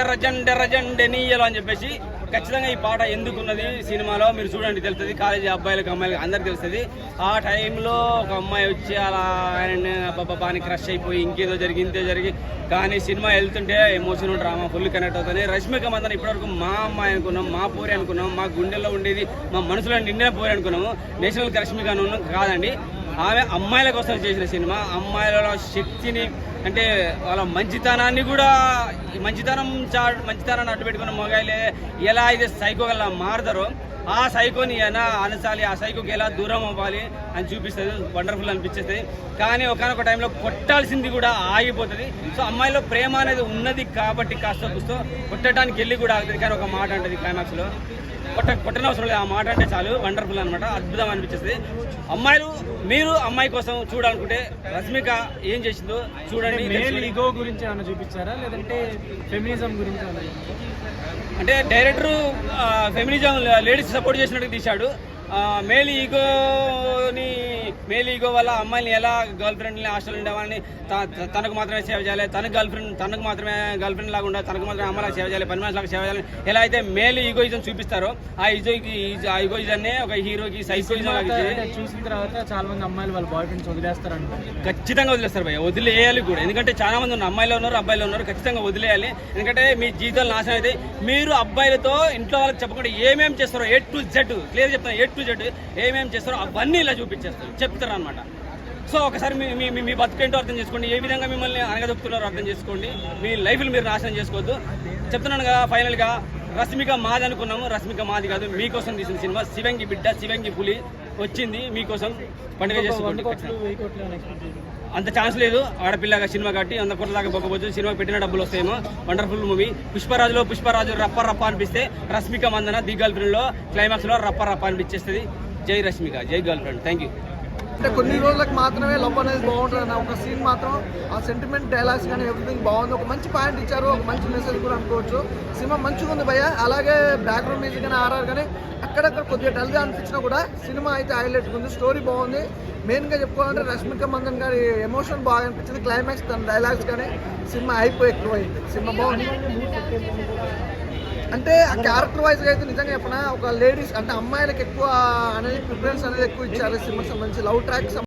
రజండే నీయలో అని చెప్పేసి ఖచ్చితంగా ఈ పాట ఎందుకున్నది సినిమాలో మీరు చూడండి తెలుస్తుంది. కాలేజీ అబ్బాయిలకు అమ్మాయిలకు అందరికి తెలుస్తుంది. ఆ టైంలో ఒక అమ్మాయి వచ్చి అలా ఆయన బాని క్రష్ అయిపోయి ఇంకేదో జరిగి కానీ సినిమా వెళ్తుంటే ఎమోషన్ డ్రామా ఫుల్ కనెక్ట్ అవుతుంది. రష్మిక మందన ఇప్పటివరకు మా అమ్మాయి అనుకున్నాం, మా పూరి అనుకున్నాం, మా గుండెల్లో ఉండేది మా మనసులో నిండిన పూరి అనుకున్నాము. నేషనల్ రష్మిక అనుకున్నాం కాదండి. ఆమె అమ్మాయిల కోసం చేసిన సినిమా. అమ్మాయిల శక్తిని అంటే వాళ్ళ మంచితనాన్ని కూడా మంచితనాన్ని అడ్డు పెట్టుకున్న మొగాయిలే ఎలా అయితే సైకోగల్లా మారుతారో ఆ సైకోని ఎలా అనసాలి, ఆ సైకోకి ఎలా దూరం అవ్వాలి అని చూపిస్తుంది. వండర్ఫుల్ అనిపించేస్తుంది. కానీ ఒకనొక టైంలో కొట్టాల్సింది కూడా ఆగిపోతుంది. సో అమ్మాయిలో ప్రేమ అనేది ఉన్నది కాబట్టి కాస్త కూస్తో కొట్టడానికి వెళ్ళి కూడా ఆగుతుంది. కానీ ఒక మాట అంటది క్లైమాక్స్లో, కొట్టనవసరం లేదు, ఆ మాట అంటే చాలు వండర్ఫుల్ అనమాట, అద్భుతం అనిపించేస్తుంది. అమ్మాయిలు మీరు అమ్మాయి కోసం చూడాలనుకుంటే రష్మిక ఏం చేసిందో చూడండి. ఈగో గురించి ఏమైనా చూపించారా లేదంటే ఫెమినిజం గురించి? అంటే డైరెక్టర్ ఫెమినిజం లేడీస్ సపోర్ట్ చేసినట్టు తీశాడు. మేల్ ఈగో వల్ల అమ్మాయిని ఎలా గర్ల్ ఫ్రెండ్ని హాస్టల్ ఉండేవాళ్ళని తనకు మాత్రమే సేవ చేయాలి, తనకు మాత్రమే గర్ల్ ఫ్రెండ్ లాగా ఉండాలి, తనకు మాత్రమే అమ్మాయిలాగా సేవ చేయాలి, పని మనిషిలాగా సేవ చేయాలి, ఎలా అయితే మేల్ ఈగోయిజం చూపిస్తారో ఆ ఈగోయిజాన్ని ఒక హీరోకి సైకోయిజం చూసిన తర్వాత చాలా మంది అమ్మాయిలు వాళ్ళ బాయ్ ఫ్రెండ్స్ వదిలేస్తారు. ఖచ్చితంగా వదిలేస్తారు భయ్య, వదిలేయాలి కూడా. ఎందుకంటే చాలా మంది ఉన్నారు, అమ్మాయిలు ఉన్నారు, అబ్బాయిలు ఉన్నారు, ఖచ్చితంగా వదిలేయాలి. ఎందుకంటే మీ జీవితాలు నాశనం అయితే మీరు అబ్బాయిలతో ఇంట్లో వాళ్ళకి చెప్పకుండా ఏమేమి చేస్తారో A to Z క్లియర్ చెప్తాను, A to Z ఏమేమి చేస్తారో అవన్నీ ఇలా చెప్తారు అనమాట. సో ఒకసారి మీ బతుకేంటో అర్థం చేసుకోండి, ఏ విధంగా మిమ్మల్ని అనగదొక్కుతున్నారో అర్థం చేసుకోండి. మీ లైఫ్లు మీరు నాశనం చేసుకోవద్దు. చెప్తున్నాను కదా, ఫైనల్గా రష్మిక మాది అనుకున్నాము, రష్మిక మాది కాదు, మీకోసం తీసిన సినిమా. శివంగి బిడ్డ, శివంగి పులి వచ్చింది మీకోసం, పండుగ చేసుకోండి. అంత ఛాన్స్ లేదు, ఆడపిల్లగా సినిమా కట్టి 100 కోట్ల దాకా పోకపోవచ్చు. సినిమా పెట్టిన డబ్బులు వస్తాయేమో. Wonderful movie. పుష్పరాజు రప్ప అనిపిస్తే Rashmika Mandanna the girlfriend లో క్లైమాక్స్ లో రప్ప అనిపించేస్తుంది. జై రష్మిక, జై గర్ల్ ఫ్రెండ్. Thank you. అంటే కొన్ని రోజులకు మాత్రమే లవ్ అనేది బాగుంటుంది అన్న ఒక సీన్ మాత్రం, ఆ సెంటిమెంట్ డైలాగ్స్ కానీ ఎవ్రీథింగ్ బాగుంది. ఒక మంచి పాయింట్ ఇచ్చారు, ఒక మంచి మెసేజ్ కూడా అనుకోవచ్చు. సినిమా మంచిగా ఉంది భయ్య. అలాగే బ్యాక్గ్రౌండ్ మ్యూజిక్ కానీ ఆర్ఆర్ కానీ అక్కడక్కడ కొద్దిగా డల్గా అనిపించినా కూడా సినిమా అయితే హైలైట్ ఉంది. స్టోరీ బాగుంది. మెయిన్గా చెప్పుకోవాలంటే రష్మిక మందన్ గారి ఎమోషన్ బాగా అనిపించింది. క్లైమాక్స్ తన డైలాగ్స్ కానీ సినిమా ఎక్కువైంది. సినిమా బాగుంది. అంటే ఆ క్యారెక్టర్ వైజ్గా అయితే నిజంగా చెప్పిన ఒక లేడీస్ అంటే అమ్మాయిలకు ఎక్కువ అనేది ప్రిఫరెన్స్ అనేది ఎక్కువ ఇచ్చారు సినిమాకి సంబంధించి. Love track